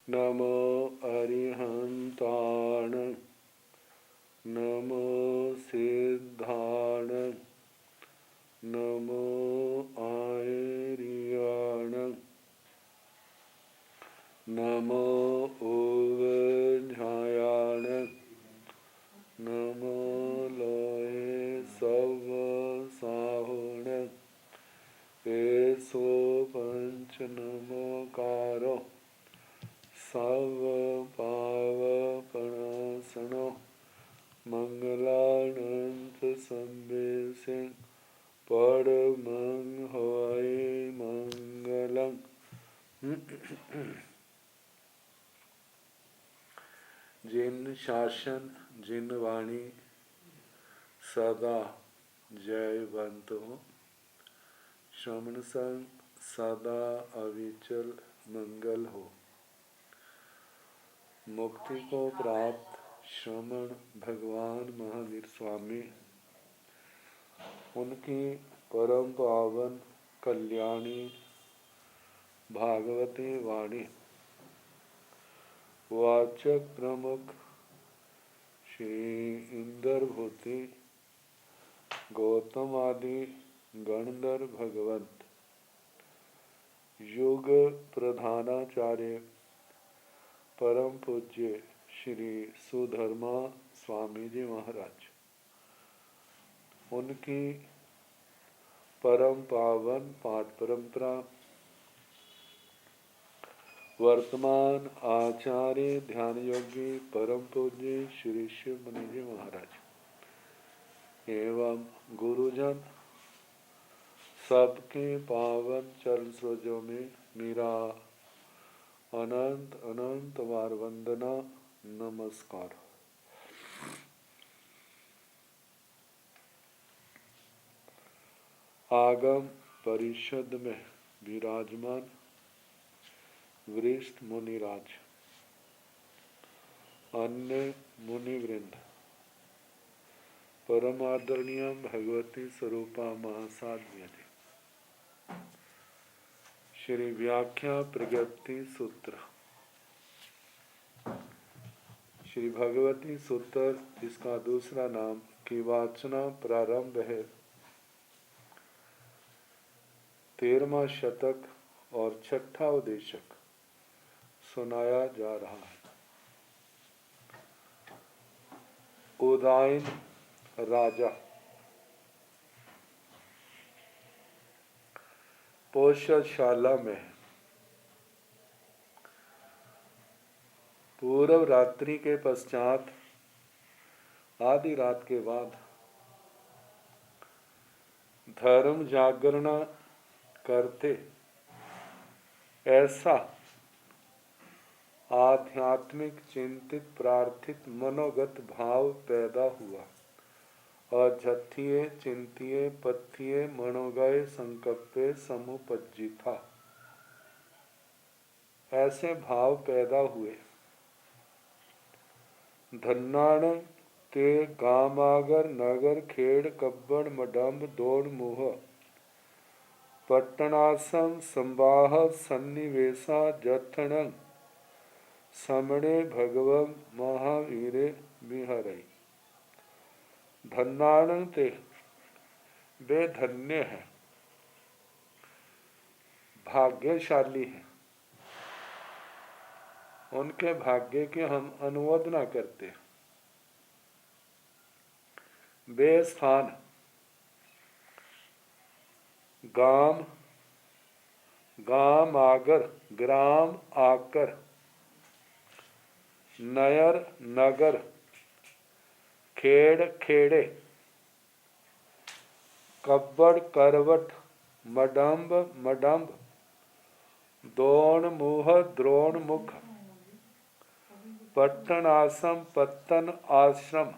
नमो अरिहंताण नमो सिद्धाण नमो आर्याण नमो ओवझायाण नमो लोहे सव साहुण एसो पंच नमोकारो सव पावपणासनो मंगलानंत संवेशे परमं हवै मंगलम्। जिन शासन जिन वाणी सदा जयवंत हो, श्रवण संग सदा अविचल मंगल हो। मुक्ति को प्राप्त श्रमण भगवान महावीर स्वामी, उनकी परम पावन कल्याणी भागवती वाणी वाचक प्रमुख श्री इंद्रभूति गौतम आदि गणधर भगवंत युग प्रधानाचार्य परम पूज्य श्री सुधर्मा स्वामी जी महाराज, उनकी परम पावन पाठ परंपरा वर्तमान आचार्य ध्यान योगी परम पूज्य श्री शिव मुनि जी महाराज एवं गुरुजन सबके पावन चरण सरोजों में मेरा अनंत अनंत बार वंदना नमस्कार। आगम परिषद में विराजमान वरिष्ठ मुनिराज, अन्य मुनिवृंद, परम आदरणीय भगवती स्वरूपा महासाध्य जी, श्री व्याख्या प्रगति सूत्र, श्री भगवती सूत्र, इसका दूसरा नाम की वाचना प्रारंभ है। 13वां शतक और छठा उदेशक सुनाया जा रहा है। उदायन राजा पौषशाला में पूर्व रात्रि के पश्चात आधी रात के बाद धर्म जागरण करते ऐसा आध्यात्मिक चिंतित प्रार्थित मनोगत भाव पैदा हुआ और झथिये चिंतिये पथिये मनोगय संकल्पे समुपज्जिता, ऐसे भाव पैदा हुए। धन्नाण ते गामागर नगर खेड़ कब्बड़ मडम्ब दौड़ मुह पट्टनासम संवाह सन्निवेशा जथणं समणे भगवं महावीरे विहरई। धन्नाण ते वे धन्य है, भाग्यशाली है, उनके भाग्य के हम अनुमोदना करते हैं। वे स्थान गाम, गाम आगर, ग्राम आकर, नयर नगर, खेड़ खेड़े, कब्बड़ करवट, मडम्ब मडम्ब, दौण मुह द्रोण मुख, पट्टन आश्रम पत्तन आश्रम,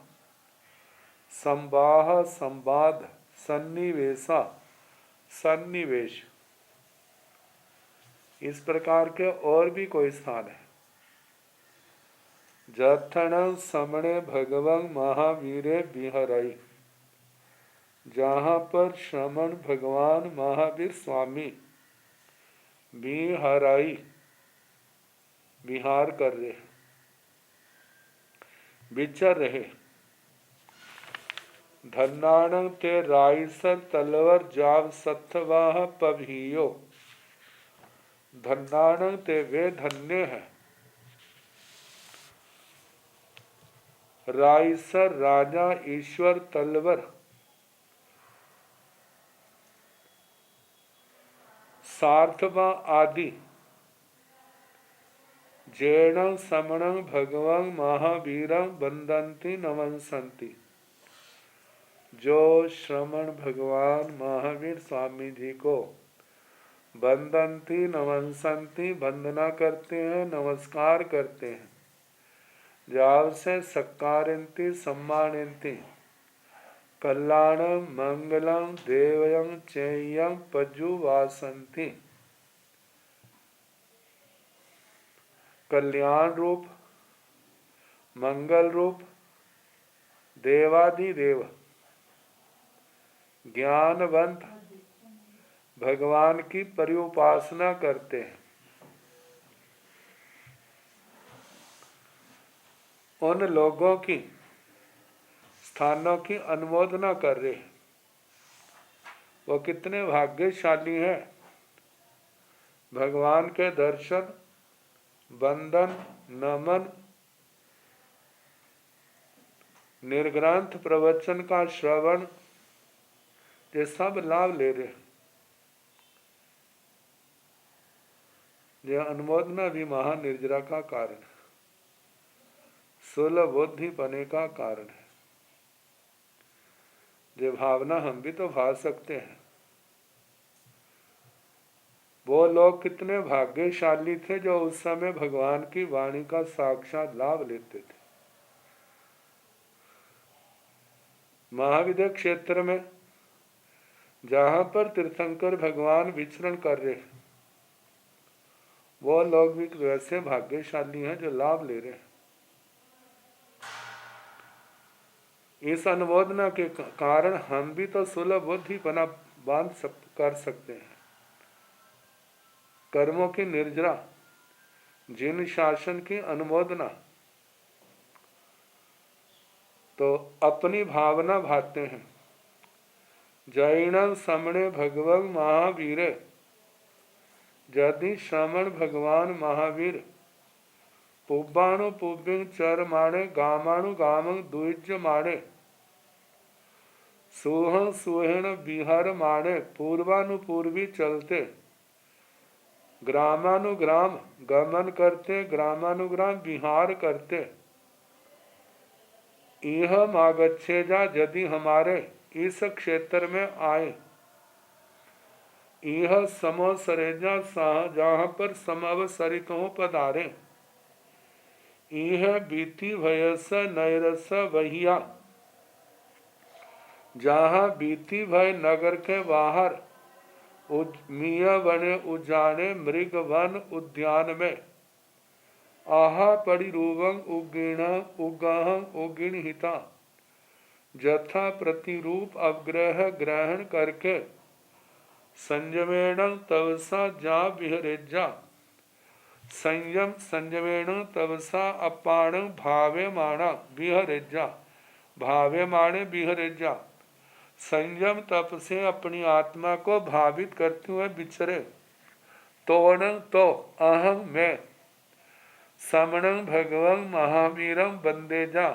संवाह संवाद, सन्निवेशा सन्निवेश, इस प्रकार के और भी कोई स्थान है। जथण समणे भगवं महावीरे विहरई, जहाँ पर श्रमण भगवान महावीर स्वामी विहरई विहार कर रहे, विचर रहे। धन्नाण ते राइसर तलवर जाव सत्वाह पभियो। धन्नाण ते वे धन्य है। राइसर राजा ईश्वर तलवर सार्थवा आदि जैन समण भगवं महावीर वंदंती नमस्संति। जो श्रमण भगवान महावीर स्वामी जी को वंदंती नमस्संति वंदना करते हैं, नमस्कार करते हैं। जाव से सक्कारंती सम्मानंती कल्याणं मंगलम देवयं चेयं पज्जुवासंति। कल्याण रूप, मंगल रूप, देवादिदेव ज्ञानवंत भगवान की परिउपासना करते हैं। उन लोगों की स्थानों की अनुमोदना कर रहे हैं। वो कितने भाग्यशाली हैं। भगवान के दर्शन, वंदन, नमन, निर्ग्रंथ प्रवचन का श्रवण, ये सब लाभ ले रहे हैं। यह अनुमोदना भी महानिर्जरा का कारण है, सुलभ बुद्धि पने का कारण है। ये भावना हम भी तो भाव सकते हैं। वो लोग कितने भाग्यशाली थे जो उस समय भगवान की वाणी का साक्षात लाभ लेते थे। महाविद्या क्षेत्र में जहां पर तीर्थंकर भगवान विचरण कर रहे हैं, वो लोग भी वैसे भाग्यशाली हैं जो लाभ ले रहे हैं। इस अनुमोदना के कारण हम भी तो सुलभ बुद्धि बना कर सकते हैं। कर्मों की निर्जरा, जिन शासन की अनुमोदना, तो अपनी भावना भाते हैं। जैन समणे भगवं महावीर। यदि श्रमण भगवान महावीर पुब्बाणु पुब्बिंग चर माणे गामाणु गामं द्विज माणे सुहं सुहेण विहर माणे पूर्वानुपूर्वी चलते ग्रामानुग्राम गमन करते ग्रामानुग्राम विहार करते यह मागच्छेजा यदि हमारे इस क्षेत्र में आए यह समोसरेजा जहाँ पर समवसरित हो पधारे यह बीती भयस नैरस वहिया जहाँ बीती भय नगर के बाहर मिया बने उजाने मृग वन उद्यान में आहा परिरूपं उगीण उगहं उगीणहिता यथा प्रतिरूप अवग्रह ग्रहण करके संयमेण तवसा जा विहरेजा संयम संयमेण तवसा अपाण भाव्यमाणा विहरेजा भाव्यमाणे विहरेजा। संयम तप से अपनी आत्मा को भावित करते हुए विचरे। तो अहम मैं श्रमणं भगवं महावीरं वंदेजा।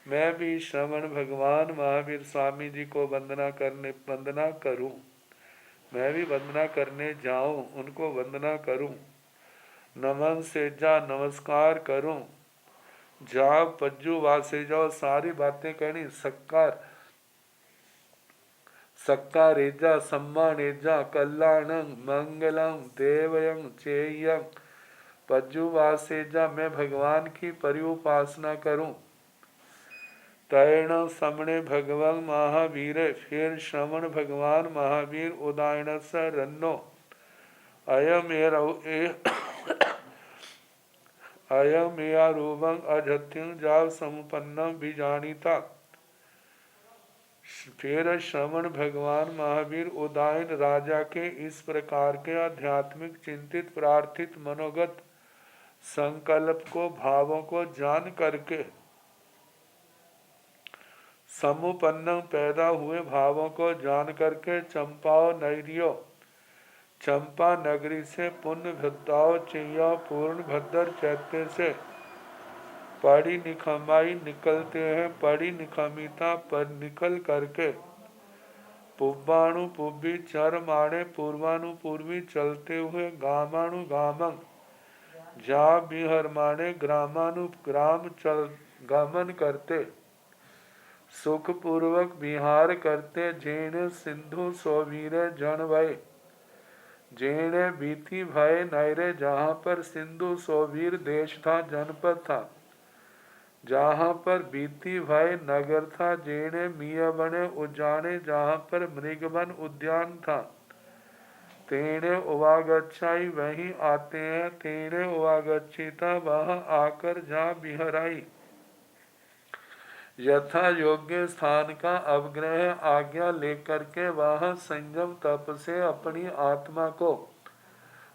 मैं भी श्रमण भगवान महावीर स्वामी जी को वंदना करूं। मैं भी वंदना करने जाऊं, उनको वंदना करूं, नमन से जा नमस्कार करूं, जाओ पज्जू वासे जाओ, सारी बातें कहनी। सक्कारेजा सम्मानेजा कल्याणं मंगलम देवयं चेयं पज्जू वासेजा। मैं भगवान की परिउपासना करूं। तैण समणे भगवं महावीर। फिर श्रवण भगवान महावीर उदायन स रन्नो अयमेया रूपं अजत्यं जाव समुपन्नम बीजानीता। फिर श्रवण भगवान महावीर उदायन राजा के इस प्रकार के आध्यात्मिक चिंतित प्रार्थित मनोगत संकल्प को, भावों को जान करके समुपन्न पैदा हुए भावों को जान करके चंपाओ नैरियो, चंपा नगरी से पुण्य भद्राओ चिया पूर्ण भद्र चैत्य से पड़ी निखमाई निकलते हैं। पड़ी निखमिता पर निकल करके पुब्बाणु पुब्बी चर माणे पूर्वाणु पूर्वी चलते हुए गामाणु गामंग जा बिहर माणे ग्रामानु ग्राम चल गमन करते सुख पूर्वक विहार करते। जेने सिंधु सोवीरे जन भय, जेने बीती भय नैरे, जहाँ पर सिंधु सोवीर देश था, जनपद था, जहाँ पर बीती भय नगर था। जेने मिया बने उजाने, जहाँ पर मृगवन उद्यान था। तेने उवागच्छाई, वहीं आते हैं। तेने उवागच्छिता, वहाँ आकर जा बिहराई। यथा योग्य स्थान का अवग्रह आज्ञा लेकर के वहाँ संयम तप से अपनी आत्मा को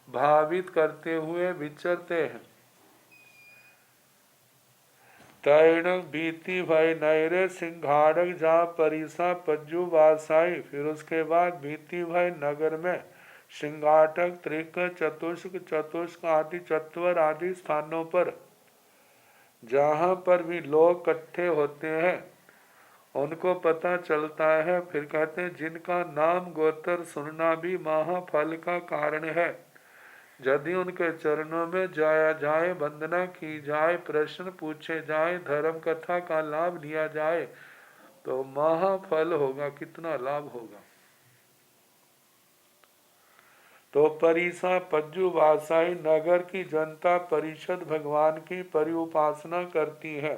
भावित करते हुए विचरते हैं। तैणक बीती भय नैरे सिंघाड़क जा परिसा पज्जू वासाई। फिर उसके बाद बीती भय नगर में सिंघाटक, त्रिक, चतुष्क आदि चत्वर आदि स्थानों पर जहाँ पर भी लोग इकट्ठे होते हैं उनको पता चलता है। फिर कहते हैं जिनका नाम गोत्र सुनना भी महाफल का कारण है। यदि उनके चरणों में जाया जाए, वंदना की जाए, प्रश्न पूछे जाए, धर्म कथा का लाभ लिया जाए तो महाफल होगा। कितना लाभ होगा। तो परिसा पज्जू वासाई नगर की जनता परिषद भगवान की परिउपासना करती है।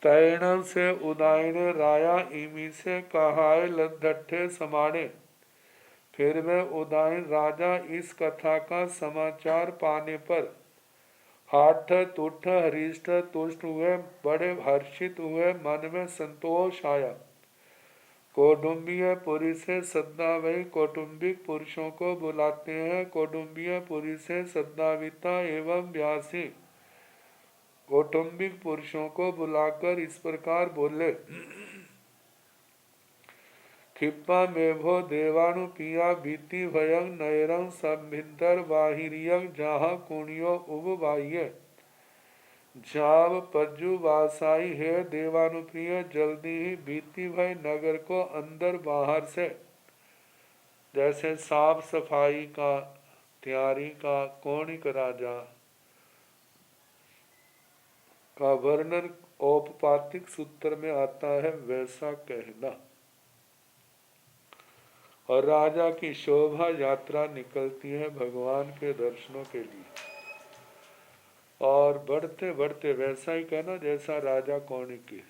तैण से उदायने राया, इमी से कहाय लद्धठे समाने। फिर वे उदायन राजा इस कथा का समाचार पाने पर हाठ तुठ हरिष्ठ तुष्ट हुए, बड़े हर्षित हुए, मन में संतोष आया। कौटुंबीय पुरी से सद्दावई, कौटुंबिक पुरुषों को बुलाते हैं। कौटुंबीय पुरी से सद्दाविता एवं व्यासी कौटुंबिक पुरुषों को बुलाकर इस प्रकार बोले। खिप्पा मेभो देवाणु पिया बीती भयं नयरं संभितर बाहिरियं जहाँ कुणियो उब बाह्य। जाव पज्जू वासाई है देवानुप्रिय, जल्दी ही बीती भय नगर को अंदर बाहर से जैसे साफ सफाई का, तैयारी का, कौणिक राजा का वर्णन औपपातिक सूत्र में आता है वैसा कहना। और राजा की शोभा यात्रा निकलती है भगवान के दर्शनों के लिए। और बढ़ते बढ़ते वैसा ही कहना जैसा राजा कौणिक की।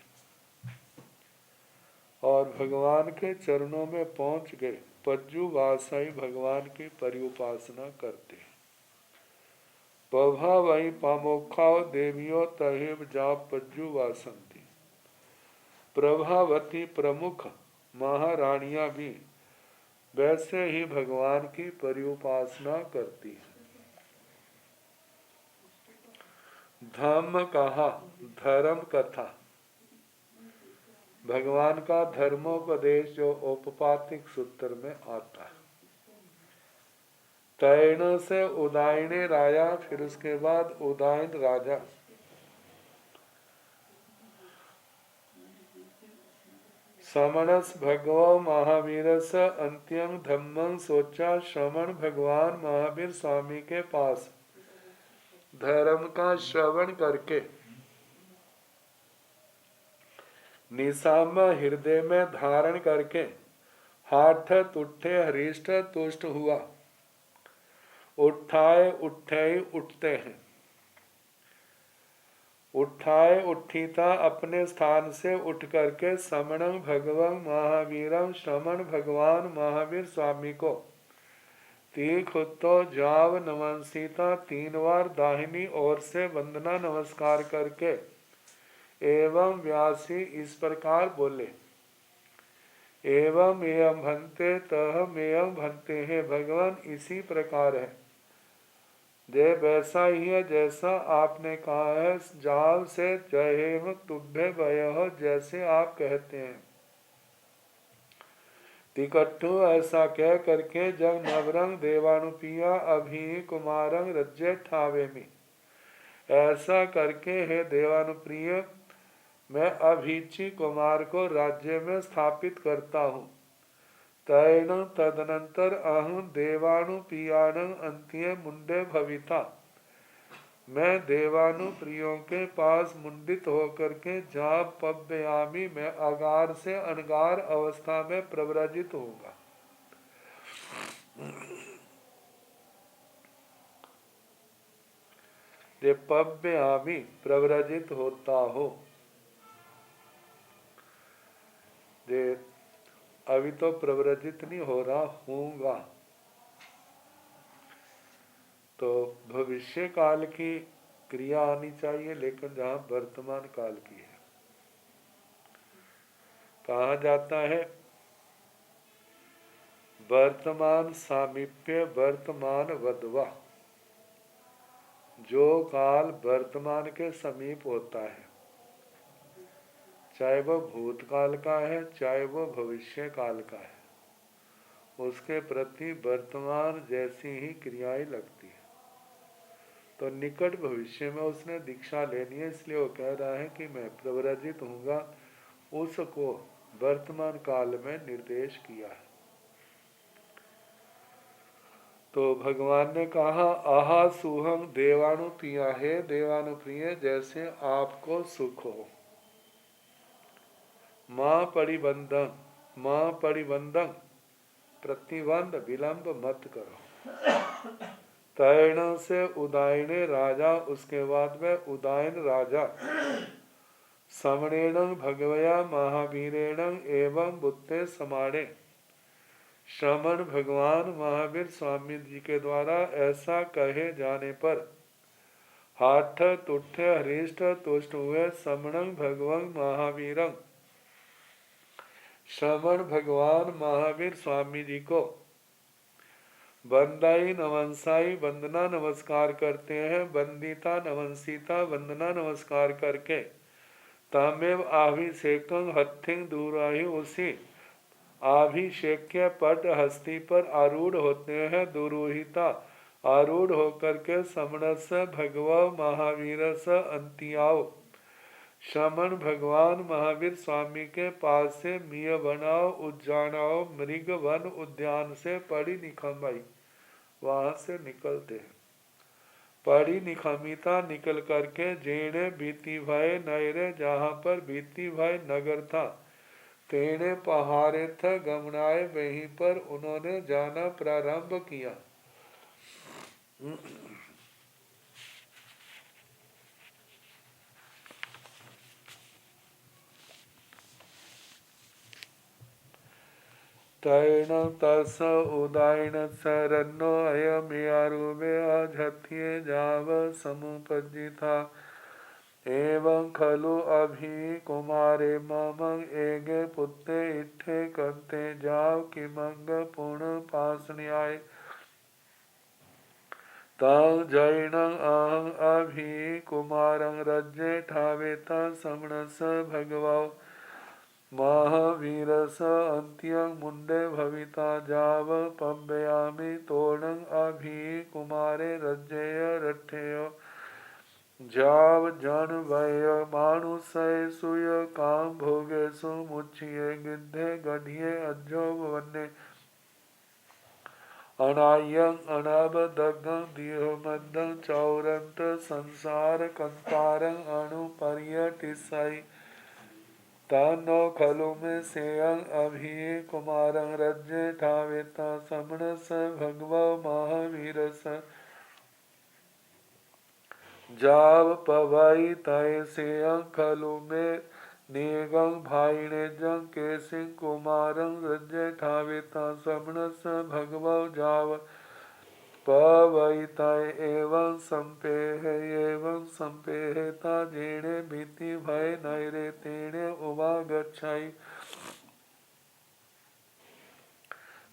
और भगवान के चरणों में पहुंच गए। पज्जू वासाई भगवान की परिउपासना करते हैं। पभा वही पामोखाओ देवियों तहेब जा पज्जू वासंती। प्रभावती प्रमुख महारानियां भी वैसे ही भगवान की परिउपासना करती है। धम्म कहा, धर्म कथा, भगवान का धर्मोपदेश जो औपपातिक सूत्र में आता है। तैण से उदायने राजा, फिर उसके बाद उदायन राजा। समणस भगवो महावीरस अंत्यम धम्मं सोचा। श्रवण भगवान महावीर स्वामी के पास धर्म का श्रवण करके निसाम हृदय में धारण करके हाथ तुठे हरिष्ठ तुष्ट हुआ। उठाए उठे उठते हैं। उठाए उठीता अपने स्थान से उठ करके समणं भगवं महावीरं, श्रमण भगवान महावीर स्वामी को तीखुतो जाव नमस्सीता, 3 बार दाहिनी ओर से वंदना नमस्कार करके एवं व्यासी इस प्रकार बोले। एवं एवं भंते तह मेयं भंते हैं। भगवान इसी प्रकार है। जय वैसा ही है जैसा आपने कहा है। जाव से जहेम तुभ्य वयः, जैसे आप कहते हैं। तिकट्ठु ऐसा कह करके जग नवरंग देवानुपिया अभी कुमारंग रज्जे ठावे में, ऐसा करके हे देवानुप्रिय मैं अभीची कुमार को राज्य में स्थापित करता हूँ। तैन तदनंतर अहं देवानुपियानं अंत्य मुंडे भविता, मैं देवानुप्रियों के पास मुंडित होकर के जहाँ पव्यामी मैं अगार से अनगार अवस्था में प्रव्रजित होगा। जे पव्यामी प्रव्रजित होता हो, जे अभी तो प्रव्रजित नहीं हो रहा, होऊंगा। तो भविष्य काल की क्रिया आनी चाहिए, लेकिन जहाँ वर्तमान काल की है। कहा जाता है वर्तमान सामीप्य वर्तमान वदवा, जो काल वर्तमान के समीप होता है, चाहे वह भूतकाल का है चाहे वह भविष्य काल का है, उसके प्रति वर्तमान जैसी ही क्रियाएं लगती है। तो निकट भविष्य में उसने दीक्षा लेनी है, इसलिए वो कह रहा है कि मैं प्रव्रजित हूँगा, उसको वर्तमान काल में निर्देश किया है। तो भगवान ने कहा आहा सुहम देवानुप्रिया, है देवानुप्रिय जैसे आपको सुख हो। माँ परिबंधन, माँ परिबंधन, प्रतिबंध विलंब मत करो। तैण से उदायने राजा, उसके बाद में उदायन राजा समणेन भगवया महावीरेण एवं बुद्धे समाणे, श्रमण भगवान महावीर स्वामी जी के द्वारा ऐसा कहे जाने पर हाठ तुठ हरिष्ठ तुष्ट हुए। समणं भगवं महावीरं, श्रमण भगवान महावीर स्वामी जी को बंदाई नमस्साई वंदना नमस्कार करते हैं। वंदिता नमस्सिता वंदना नमस्कार करके तमेव अभिषेकं हथिंग दूराही, उसी अभिषेक्य पट हस्ती पर आरूढ़ होते हैं। दुरूहिता आरूढ़ होकर के समणस भगवा महावीरस अंतियाओ, श्रमण भगवान महावीर स्वामी के पास से मिय बनाओ उज्जानाओ, मृग वन उद्यान से पड़ी निखमाई, वहां से निकलते हैं। पड़ी निखमिता निकल करके जेने बीती भाई नयरे, जहाँ पर बीती भाई नगर था, तेने पहाड़े था गमनाए, वहीं पर उन्होंने जाना प्रारंभ किया। तैण तस उदायन शरणो अयमियारूपे अझथ्ये जाव समुपजिता, एवं खलु अभि कुमारे मम एगे पुत्रे इट्ठे कंते जाव किमंग पुण्य पासन्याय, तं जैनं अहं अभि कुमारं रज्जे ठावेता समणस भगवौ, महावीरस अंत्यं मुंडे भविता जाव पव्यामि तोरणं अभि कुमारे रज्जेय रट्ठेय, जाव जन वय मानुषय सुय काम भोगेशु मुच्चिये, गिद्धे गढ़िये अज्जो वन्ने, अनायं अनबदग्गं दीहमन्दं चौरंत संसार कंतारं अनुपर्यटिसाई, तानो खलु में सेयं अभि कुमारं रज्जे ठावेता समणस भगवो महावीरस, जाव पवाई तय सेयं खलु में निगं भाईने जं केसिं कुमारं रज्जे ठावेता समणस भगवो, जाव पवई तय एवं संपेहता जेणे भीति भय नैरे तेणे उवा गच्छाई,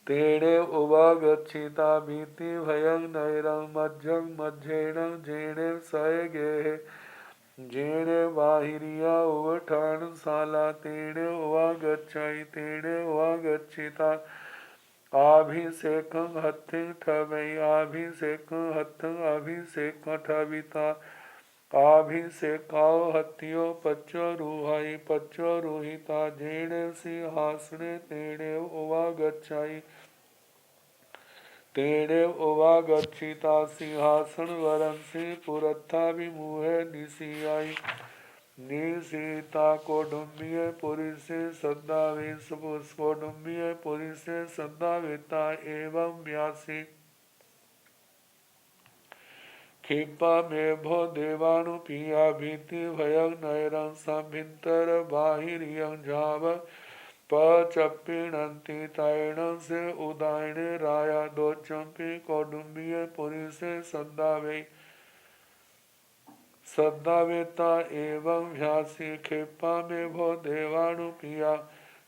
तेणे उवागच्छिता भीति भयं नैरं मध्यं मध्येण जेणे सय गेहे जेणे बाहिरिया उवठान साला तेणे उवागच्छाई तेणे उवागच्छिता अभिषेकं हथिं ठवै अभिषेकं हथं अभिषेक ठविता अभिषेकाओ हथियो पच्चो रूहाई पच्चो रूहिता जेणे सिंहासने तेणे उवागच्छाई तेणे उवागच्छिता सिंहासन वरंसि पुरथा विमुहे निशियाई निशीता कौटुंबिय पुरुषे सद्दावेश कौटुंबिय पुरुषे सद्दावेता एवं व्यासी क्षिपा में भो देवानुपिया भीति भयं नैरं सभिंतर बाहिरियं झाव पचपिणंति तैण से उदायण राया दो चंपी कौटुंबिय पुरुषे सद्दावे सद्दावेता एवं व्यासी क्षिपा में भो देवानुपिया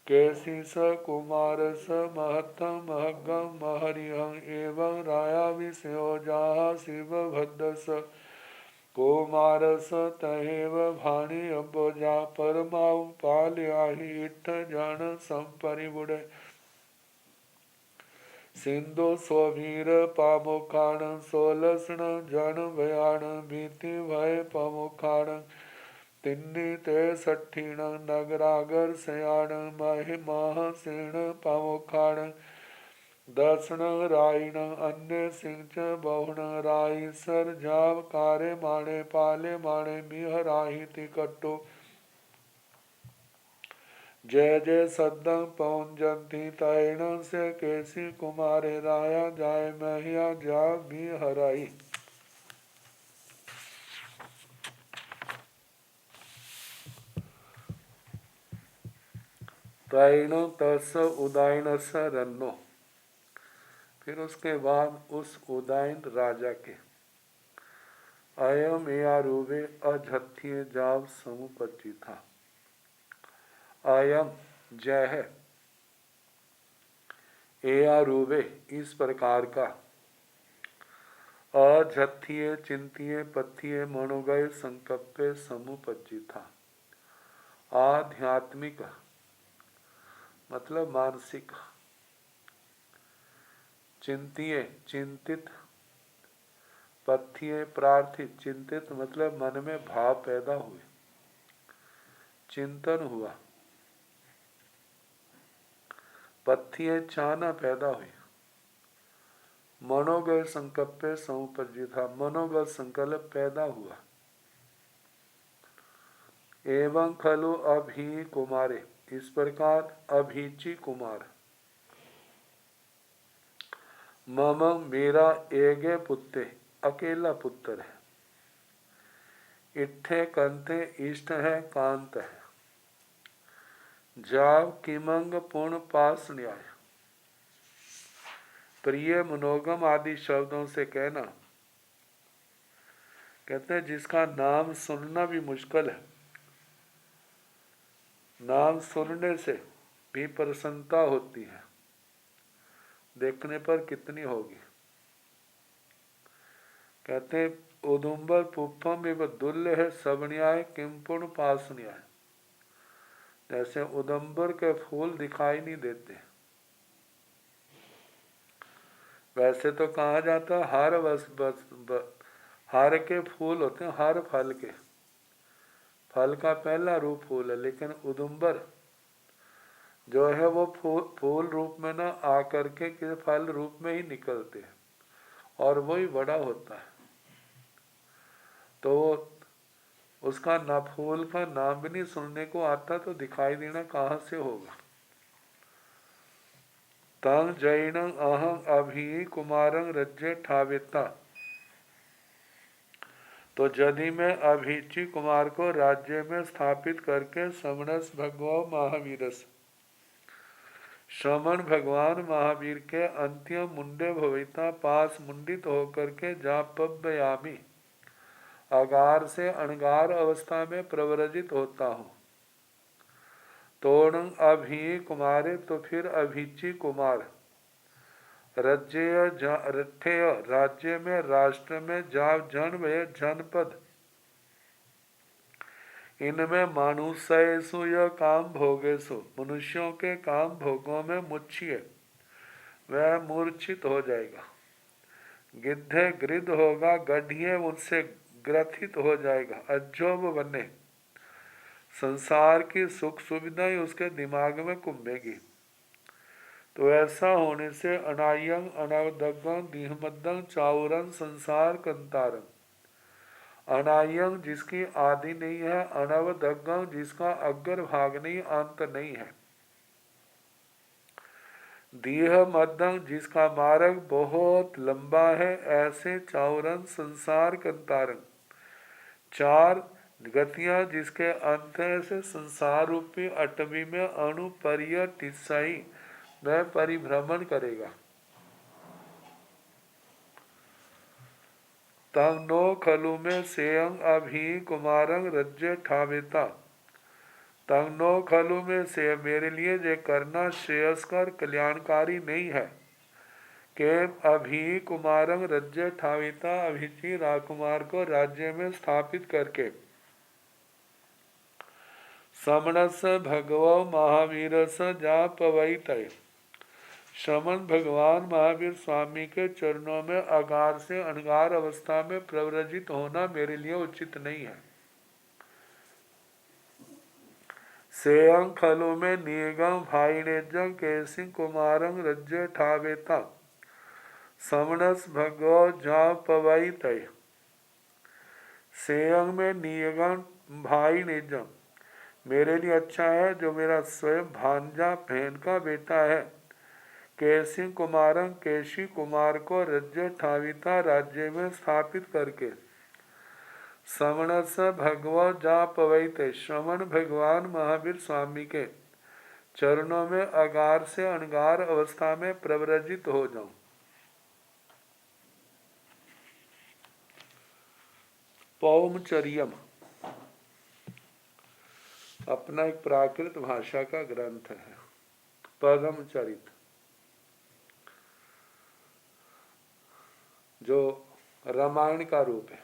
कैसी स कुमार स महत्तम महगम महरिहं एवं राया विषयो जाहा शिव भद्रस कुमार स तहेव भाणी अम्बोजा परमाउ पालयाहि इट्ठ जन संपरिबुड़ सिंधु स्ववीर पामुखाण सोलसण जन भयाण भीति भय पमुखाण तिन्नी ते सठीण नगरागर सयाण महिमाह सेण पामुखाण दर्शन रायण अन्य सिंच बहुण राई सर जाव कारे माणे पाले माणे मिहराही तिकट्टो जय जय सद्दं पौंजंती तैण से केसी कुमारे राया जाय महिया जा भी हराई। तैण तस उदायन स रन्नो। फिर उसके बाद उस उदायन राजा के अयम यारूवे अझथ्य जाव समुपति था। अयम जय है एयारूवे इस प्रकार का अझथ्य चिंतिये पथिये मनोगय संकल्पे समुपज्जी था। आध्यात्मिक मतलब मानसिक, चिंतिये चिंतित, पथिये प्रार्थित, चिंतित मतलब मन में भाव पैदा हुए, चिंतन हुआ, पथिये चाहना पैदा हुई, मनोगत संकल्प समुपज्जी था, मनोगत संकल्प पैदा हुआ। एवं खलु अभी कुमारे इस प्रकार अभीची कुमार मम मेरा एगे पुत्ते अकेला पुत्र है, इट्ठे कंते इष्ट है कांत है, जाव किमंग पूर्ण पास न्याय। प्रिय मनोगम आदि शब्दों से कहना, कहते हैं जिसका नाम सुनना भी मुश्किल है, नाम सुनने से भी प्रसन्नता होती है, देखने पर कितनी होगी। कहते हैं उदुम्बर पुष्पम एव दुल्य है सब न्याय किम पूर्ण पास न्याय। जैसे उदम्बर के फूल दिखाई नहीं देते, वैसे तो कहा जाता है हार के फूल होते हैं, हर फल के, फल का पहला रूप फूल है, लेकिन उदुम्बर जो है वो फूल रूप में ना आकर के फल रूप में ही निकलते हैं और वही बड़ा होता है। तो उसका ना फूल का नाम भी नहीं सुनने को आता तो दिखाई देना कहाँ से होगा। तंग जैन अहं अभी कुमारं रज्जे ठावेता। तो यदि मैं अभिची कुमार को राज्य में स्थापित करके समणस भगवान महावीरस श्रमण भगवान महावीर के अंत्य मुंडे भविता पास मुंडित होकर के जा पब्बयामी अगार से अणगार अवस्था में प्रव्रजित होता हूँ। तोण अभी कुमारे तो फिर अभिची कुमार रथ्येय राज्य में, राष्ट्र में, जाव जन व जनपद, इनमें मानुषयसु या काम भोगेशु, मनुष्यों के काम भोगों में मुच्छिए, वह मूर्छित हो जाएगा। गिद्धे गृद्ध होगा, गढ़िए उनसे ग्रथित हो जाएगा। अज्जोब बने, संसार की सुख सुविधाएं उसके दिमाग में कुंभेगी। तो ऐसा होने से अनायंग अनावदगं दीहमदं चाउरं संसार कंतारं, अनायंग जिसकी आदि नहीं है, अनवदगं जिसका अग्र भाग नहीं, अंत नहीं है, दीह मध्यम जिसका मार्ग बहुत लंबा है, ऐसे चाउरन संसार कंतारंग, चार गतियां जिसके अंत से संसार रूपी अटवी में अणुपरिय टिस्साई वह परिभ्रमण करेगा। तंग नो खलु में सेयंग अभी कुमारंग रज्जे ठावेता, तंग नो खलु में से मेरे लिए ये करना श्रेयस्कर कल्याणकारी नहीं है कि अभी कुमारंग रज्जे ठाविता, अभिची राजकुमार को राज्य में स्थापित करके, समणस भगवो महावीर स जा पवई तय, श्रमण भगवान महावीर स्वामी के चरणों में अगार से अनगार अवस्था में प्रव्रजित होना मेरे लिए उचित नहीं है। सेयं खलु में नियगम भाईनेजं केसिंग कुमारंग रज्जे ठावेता, समणस भगवो जा पवई तय, सेयंग में नियगम भाई नेजम मेरे लिए अच्छा है जो मेरा स्वयं भांजा बहन का बेटा है, केसी कुमारं केशी कुमार को रज्य ठाविता राज्य में स्थापित करके, श्रवणस भगवो जा पवैते श्रवण भगवान महावीर स्वामी के चरणों में अगार से अनगार अवस्था में प्रव्रजित हो जाऊं। पौमचर्यम अपना एक प्राकृत भाषा का ग्रंथ है। पदमचरित जो रामायण का रूप है,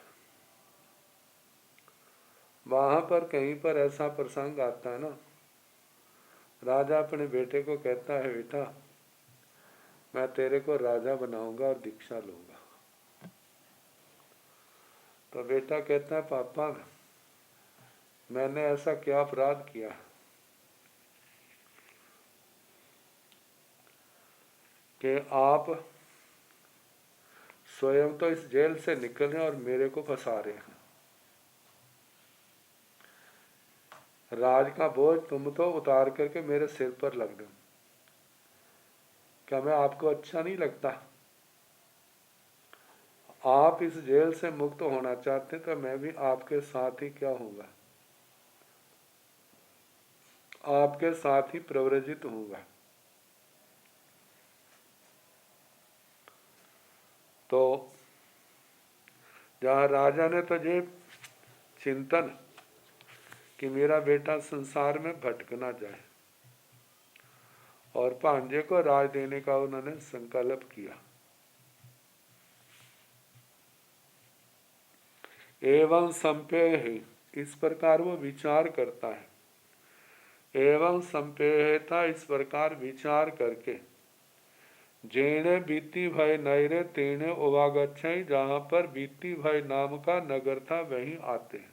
वहां पर कहीं पर ऐसा प्रसंग आता है ना, राजा अपने बेटे को कहता है बेटा मैं तेरे को राजा बनाऊंगा और दीक्षा लूंगा। तो बेटा कहता है पापा मैंने ऐसा क्या अपराध किया कि आप स्वयं तो इस जेल से निकल रहे और मेरे को फंसा रहे हैं। राज का बोझ तुम तो उतार करके मेरे सिर पर लग दो, क्या मैं आपको अच्छा नहीं लगता? आप इस जेल से मुक्त होना चाहते तो मैं भी आपके साथ ही क्या होऊंगा, आपके साथ ही प्रव्रजित होऊंगा। तो जहाँ राजा ने तो ये चिंतन कि मेरा बेटा संसार में भटक ना जाए और भांजे को राज देने का उन्होंने संकल्प किया। एवं संपेय है, इस प्रकार वो विचार करता है। एवं संपेयता इस प्रकार विचार करके जेने बीती भय नैरे तेने उवागच्छई, जहां पर बीती भय नाम का नगर था वहीं आते हैं।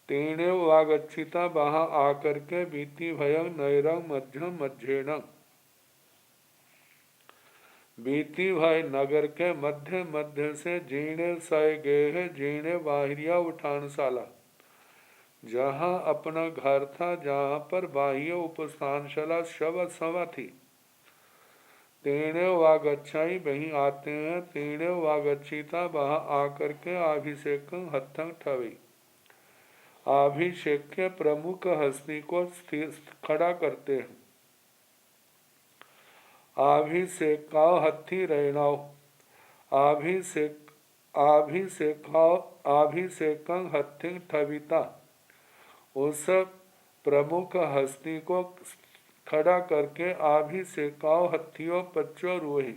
तेने उवागच्छिता वहां आकर के बीती भयं नैरं मध्यम मध्येन, बीती भय नगर के मध्य मध्य से जीणे सय गेह जीणे बाहिरिया उठानशाला, जहाँ अपना घर था, जहाँ पर बाह्य उपस्थानशाला शव सभा थी। तेणे वागच्छाई वहीं आते हैं। तेणे वागच्छिता वहाँ आकर के अभिषेक हथं ठवी, अभिषेक के प्रमुख हस्ती को खड़ा करते हैं। अभिषेक का हथी रहनाओ, अभिषेक अभिषेकं हथि ठविता, उस प्रमुख हस्ती को खड़ा करके अभिषेकाओ हथियों पच्चो रोही।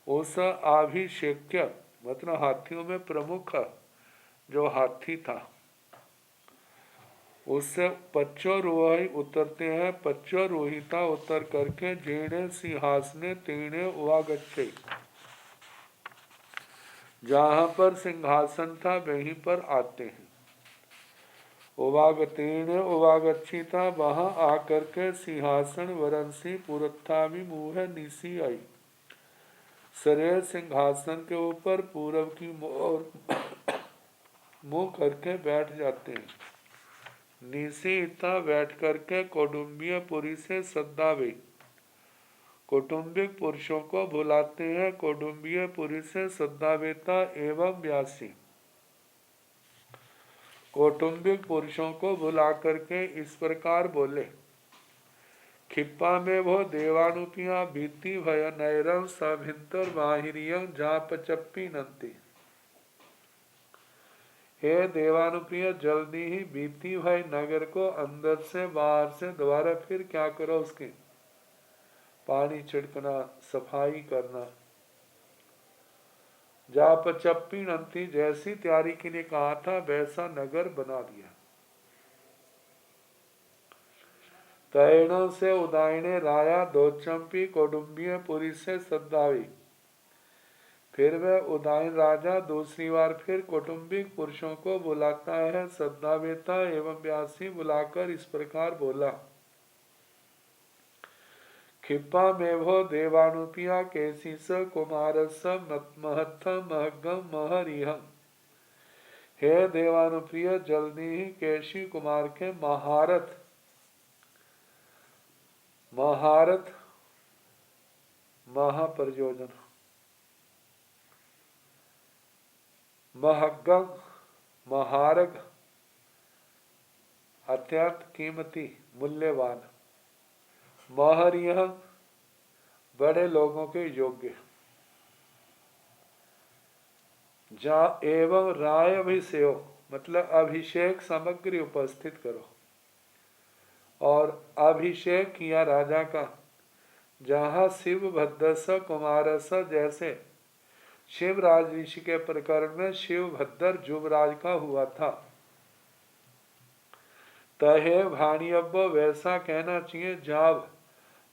उस अभिषेक्य मतलब हाथियों में प्रमुख जो हाथी था उससे पच्चो रोही उतरते हैं। पच्चो रोहिता उतर करके जेणे सिंहासने तेणे उवागच्छे, जहाँ पर सिंहासन था वहीं पर आते हैं। उवागतेन उवागच्छिता, वहाँ आकर के सिंहासन वरंसी पुरत्थाभिमुख निसी आई। सरे सिंहासन के ऊपर पूरब की ओर मुंह करके बैठ जाते हैं। निशीता बैठ करके कौटुंबिय पुरी से सद्दावे, कौटुंबिक पुरुषों को बुलाते हैं। कौटुंबिय पुरी से सद्दावेता एवं व्यासी, कौटुंबिक पुरुषों को बुला करके इस प्रकार बोले। खिप्पा में वो देवानुपिया भीति भय नैरव सभिंतर बाहिरियं जाप चप्पी नंती। हे देवानुप्रिय, जल्दी ही बीती भय नगर को अंदर से बाहर से दोबारा फिर क्या करो, उसके पानी छिड़कना, सफाई करना। जाप चप्पी नंती, जैसी तैयारी के लिए कहा था वैसा नगर बना दिया। तैणों से उदायने राया दो चंपी कौडुंबिय पुरी से सद्दावी। फिर वह उदायन राजा दूसरी बार फिर कौटुंबिक पुरुषों को बुलाता है। सद्दावेता एवं व्यासी बुलाकर इस प्रकार बोला। खिप्पा में वो देवानुपिया केसीस कुमारस महत्थ महगम महरिहम। हे देवानुप्रिय, जल्दी ही केशी कुमार के महारथ महाप्रयोजन महगम महारग अत्यंत कीमती मूल्यवान, महरिय बड़े लोगों के योग्य, जा एवं राय अभिषेक मतलब अभिषेक सामग्री उपस्थित करो। और अभिषेक किया राजा का, जहाँ शिव भद्रस कुमारस, जैसे शिवराज ऋषि के प्रकरण में शिव भद्र युवराज का हुआ था। तहे भाणियब, वैसा कहना चाहिए जाव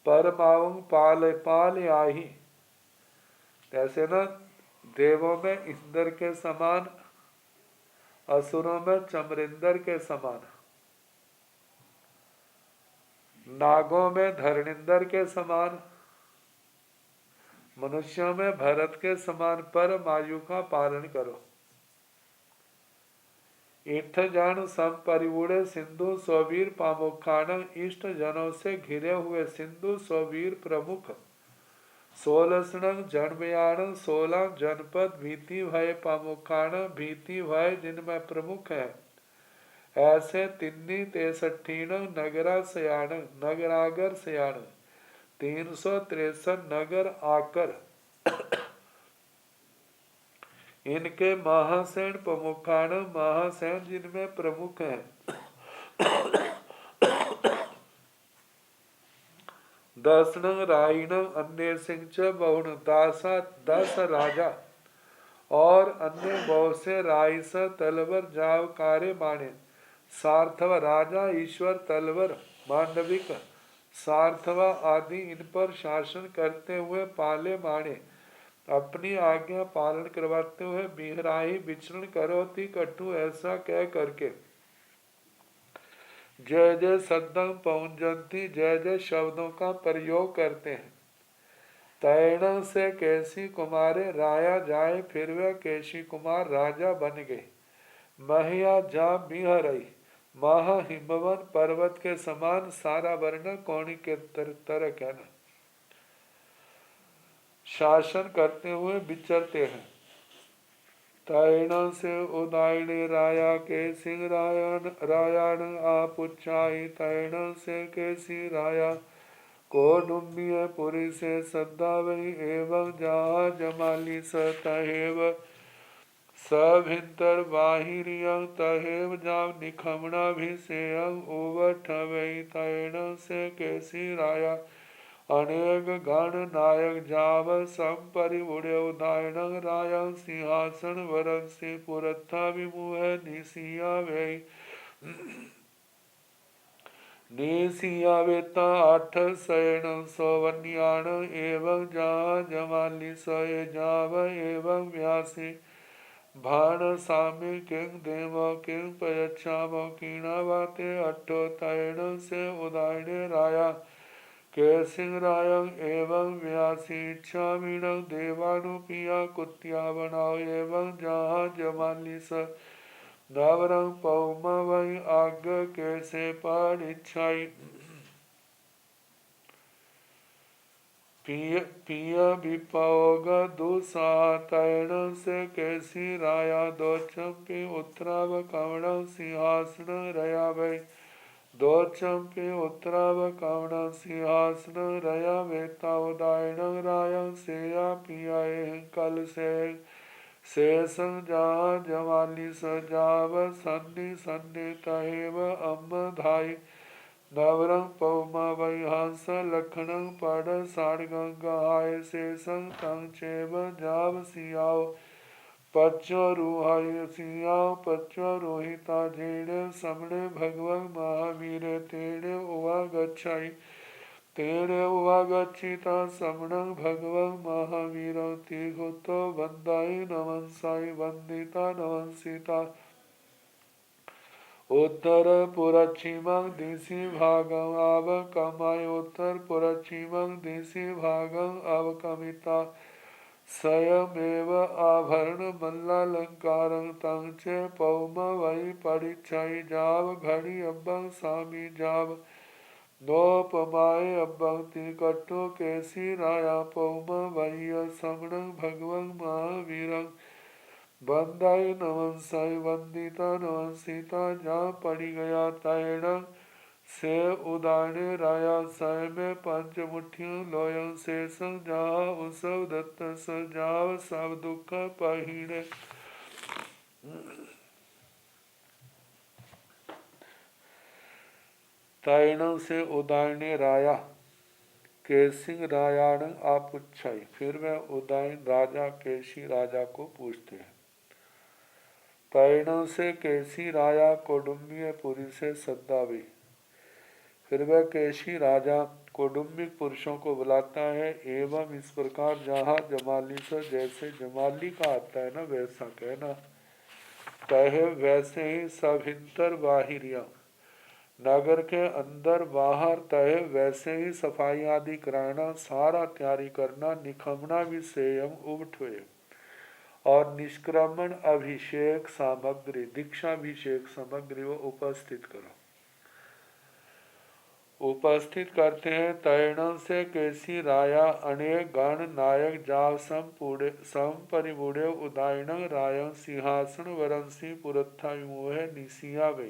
परमाउंग पाल पाल आही। जैसे न देवों में इंद्र के समान, असुरों में चमरिंदर के समान, नागों में धरणिंदर के समान, मनुष्यों में भरत के समान परम आयु का पालन करो। इठ जन सम परिवुड़े सिंधु स्ववीर पामुखान, इष्ट जनों से घिरे हुए सिंधु स्ववीर प्रमुख 16 जनमयान 16 जनपद भीति भय पामुखान, भीति भय जिनमें प्रमुख है। ऐसे तिन्नी 63 नगरा सयान, नगरागर सयान 363 नगर आकर इनके महासेन प्रमुखान, महासेन जिनमें प्रमुख है। दसनंग राइनंग अन्य सिंह च बहुन, 10 राजा और अन्य बहुत से राइस तलवर जाव कार्य माने। सार्थव राजा ईश्वर तलवर मांडविक सार्थवा आदि इन पर शासन करते हुए पाले माने। अपनी आज्ञा पालन करवाते हुए बिहराही विचरण करोति कटु, ऐसा कह करके जय जय सद्दम पहुंचती, जय जय शब्दों का प्रयोग करते हैं। तैण से कैसी कुमारे राया जाए, फिर वह कैसी कुमार राजा बन गए। महिया जा बिहरई, महा हिमवन पर्वत के समान, सारा वर्ण कौणी के तरह कहना। शासन करते हुए विचरते हैं। तैण से उदायने राया के सिंह रायण आप उच्चाई। तैण से कैसी राया कौडुंबिय पुरी से सद्दावई, एवं जहा जमाली सतहेव सभिंतर बाहिरियं तहेव जाव निखमना भिषेयं उवठ वही तैण से कैसी राया अनेक गण नायक जाव संपरिमुड़े उदायण राय सिंहासन वरन से पुरथा विमुह निशिया वही निशिया वेता आठ शयन सौवन्याण एवं जहाँ जमाली सय जाव एवं व्यासी भाण सामी किंग देव किंग पयच्छाम कीणा वाते अट्ठो तैण से उदायण राया के सिंह रायं एवं व्यासी इच्छा मीणं देवानुपिया कुत्या बनाओ एवं जहाँ जमाली स नवरंग पौम वही आग कैसे पाड़ इच्छाई पिय विपौग दुसातैण से कैसी राया दो चंपी उत्तराव कवण सिंहासन रया भय दो चंपी उत्तराव कवण सिंहासन रया वेता उदायण राय सेया पियाए कल से जहाँ जवाली सजाव सन्नि सन्नि तहेव अम्ब धाई नवरंग पौमा वही हंस लखनं पड़ साड़गं गहाय शेषं तंग चेव जाव सियाव पच्चो रूहाय सियाव पच्चो रोहिता जेणे समणे भगवं महावीर तेणे उवा गच्छाई तेणे उवा गच्छिता समणं भगवं महावीरं तिघुतो वंदाई नमंसाई वंदिता नमंसिता उत्तर पुरच्छिमं दिशि भागं अवकमाय उत्तर पुरच्छिमं दिशि भागं अवकमिता स्वयमेव आभरण मल्लालंकारं तं च पौम वै परिच्छाई जाव घड़ी अब्बं सामी जाव नोपमाय अब्बं तिकट्टो कैसी राया पौम वह्य समणं भगवं महावीरं बंदाई नमंसाई वंदिता नमंसिता जहाँ पड़ी गया तैण से उदाने राया सय में पंच मुठियों लोयं शेषं जहाँ उसव दत्त सजाव सब दुख पहीणे तैणों से उदायने राया केसिंग रायाण आप उच्छाई। फिर वह उदायन राजा केसी राजा को पूछते हैं तैणों से केसी राया कौडुम्बीय पुरी से सद्दावी। फिर वह केसी राजा कौडुम्बिक पुरुषों को बुलाता है एवं इस प्रकार जहाँ जमाली से जैसे जमाली का आता है ना वैसा कहना तहे वैसे ही सभिंतर बाहिरिया नगर के अंदर बाहर तहे वैसे ही सफाई आदि कराना सारा तैयारी करना निखमना विषेयम उठवे और निष्क्रमण अभिषेक सामग्री दीक्षाभिषेक सामग्री वो उपस्थित करो उपस्थित करते हैं। तैण से केसी राया अनेक गण नायक जाव सम परिबूढ़े उदायण राय सिंहासन वरंसी पुरथा विमोह निशिया वे।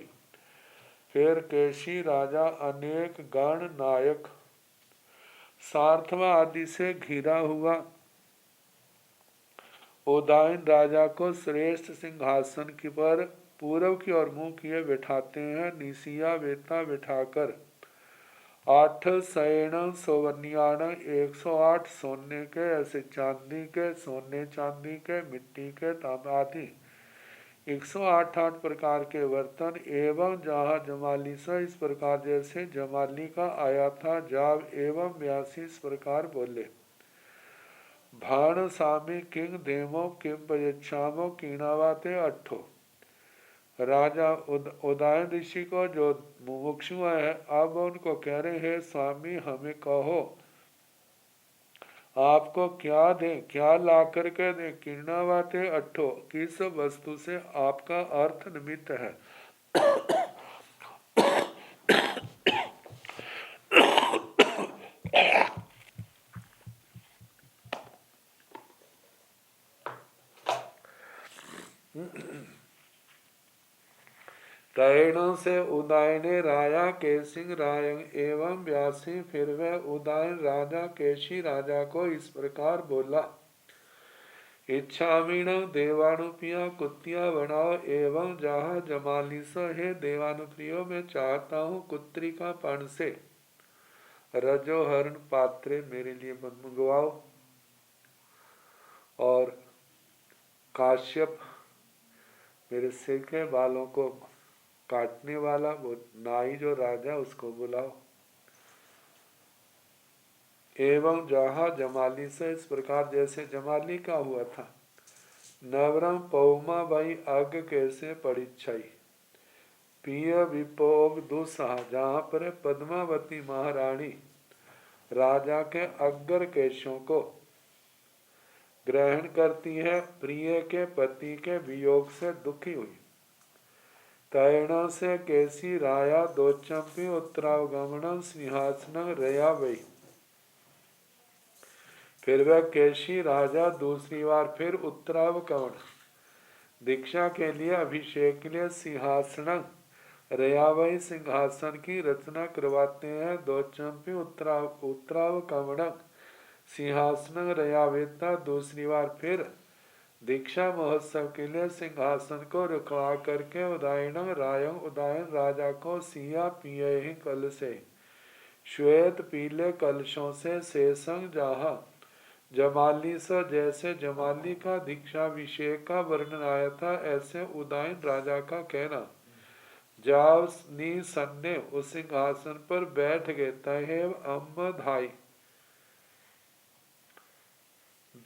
फिर केसी राजा अनेक गण नायक सार्थवा आदि से घिरा हुआ उदायन राजा को श्रेष्ठ सिंहासन की पर पूर्व की ओर मुंह किए बैठाते हैं। निशिया वेता बैठाकर 8 शयन सौवन्याण 108 सोने के ऐसे चांदी के सोने चांदी के मिट्टी के तांबा आदि 108 प्रकार के बर्तन एवं जहाँ जमाली से इस प्रकार जैसे जमाली का आया था जाव एवं व्यासी इस प्रकार बोले भाण सामी किंग देमो किम पयच्छामो कीणावाते अट्ठो। राजा उदायन ऋषि को जो मुमुक्षु है अब उनको कह रहे हैं स्वामी हमें कहो आपको क्या दें क्या ला करके दें। कीणावाते अट्ठो किस वस्तु से आपका अर्थ निमित्त है। तैणों से उदायने राया केसिंग रायं एवं व्यासी। फिर वह उदायन राजा केशी राजा को इस प्रकार बोला इच्छामीण देवानुप्रिया कुतिया बनाओ एवं जहाँ जमाली सो, हे देवानुप्रियो मैं चाहता हूँ कुत्री का पण से रजोहरण पात्रे मेरे लिए मंगवाओ। और काश्यप मेरे सिर के बालों को काटने वाला वो नाई जो राजा उसको बुलाओ। एवं जहाँ जमाली से, इस प्रकार जैसे जमाली का हुआ था। नवरम पौमा भाई अग कैसे परीक्षाई पिय विपोग दुसहा, जहाँ पर पद्मावती महारानी राजा के अग्र केशों को ग्रहण करती है, प्रिय के पति के वियोग से दुखी हुई। तैण से कैसी राया दो चंपी उत्तरावगमन सिंहासन रया वही। फिर वह केशी राजा दूसरी बार फिर उत्तरावगमन दीक्षा के लिए अभिषेक के लिए सिंहासन रयावई सिंहासन की रचना करवाते हैं। दो चंपी उत्तरावगमन सिंहासन रयावेता दूसरी बार फिर दीक्षा महोत्सव के लिए सिंहासन को रखवा करके उदायन रायं उदायन राजा को सिया पिए ही कल से श्वेत पीले कलशों से शेषंग जहाँ जमाली से, जैसे जमाली का दीक्षाभिषेक का वर्णन आया था ऐसे उदायन राजा का कहना। जाव सन्ने उस सिंहासन पर बैठ गए। तहेव अम्म धाई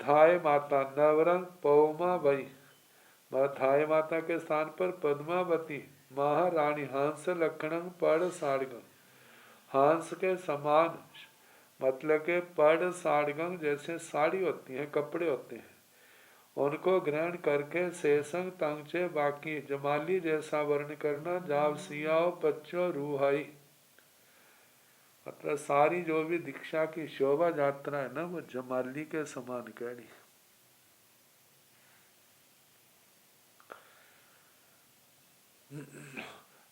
धाय माता नवरंग पौमा बई, धाय माता के स्थान पर पद्मावती महारानी हंस लक्षण पड़ साड़गंग, हंस के समान मतलब के पड़ साड़गंग जैसे साड़ी होती है कपड़े होते हैं उनको ग्रहण करके शेषंग तंगचे बाकी जमाली जैसा वर्ण करना। जाव सियाओ पच्चो रूहाई, मतलब सारी जो भी दीक्षा की शोभा यात्रा है ना वो जमाली के समान कहनी।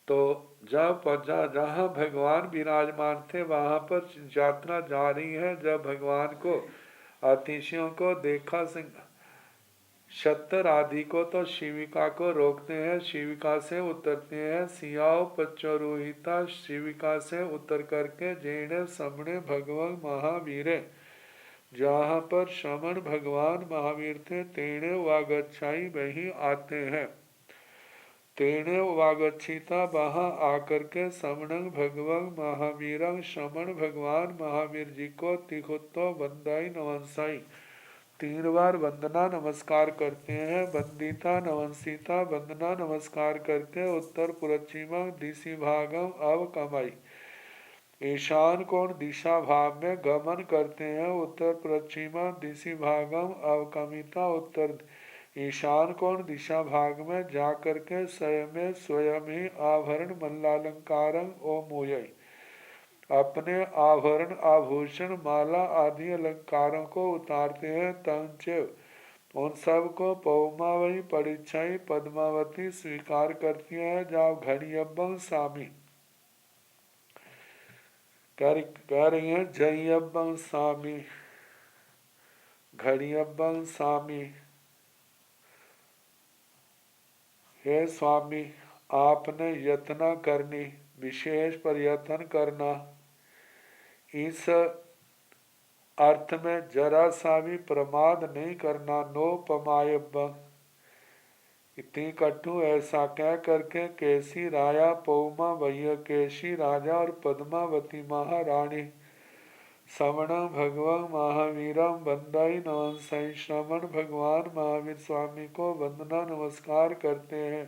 तो जब जहाँ भगवान विराजमान थे वहां पर यात्रा जा रही है। जब भगवान को अतिथियों को देखा शतर आदि को तो शिविका को रोकते हैं, शिविका से उतरते हैं। सियाओ पच्चरोहिता शिविका से उतर करके जेने समणे भगवान महावीरे, जहाँ पर श्रमण भगवान महावीर थे तेणे वागच्छाई वही आते हैं। तेणे वागच्छिता वहाँ आकर के समणंग भगवान महावीरंग श्रमण भगवान महावीर जी को तिखुत्तो बंदाई नवंसाई 3 बार वंदना नमस्कार करते हैं। वंदिता नवंसिता वंदना नमस्कार करके उत्तर पश्चिम दिशि भागम अव कमाई ईशान कोण दिशा भाग में गमन करते हैं। उत्तर पश्चिम दिशि भागम अवकमिता उत्तर ईशान कोण दिशा भाग में जाकर के स्वयं ही आभरण मल्लालंकारं ओ मोयई, अपने आभरण आभूषण माला आदि अलंकारों को उतारते हैं। तंच उन सब को पौमावई परीक्षाई पद्मावती स्वीकार करती है। जब घड़ियब्बम स्वामी कह रही है जयब्बम स्वामी घड़ियब्बम स्वामी, हे स्वामी आपने यत्न करनी विशेष प्रयत्न करना। इस अर्थ में जरा सा भी प्रमाद नहीं करना। नो पमायब्बम इतनी कटु ऐसा कह करके केसी राया पौमा भैया केशी राजा और पद्मावती महारानी श्रवण भगवान महावीरम वंदाई नवंसाई श्रवण भगवान महावीर स्वामी को वंदना नमस्कार करते हैं।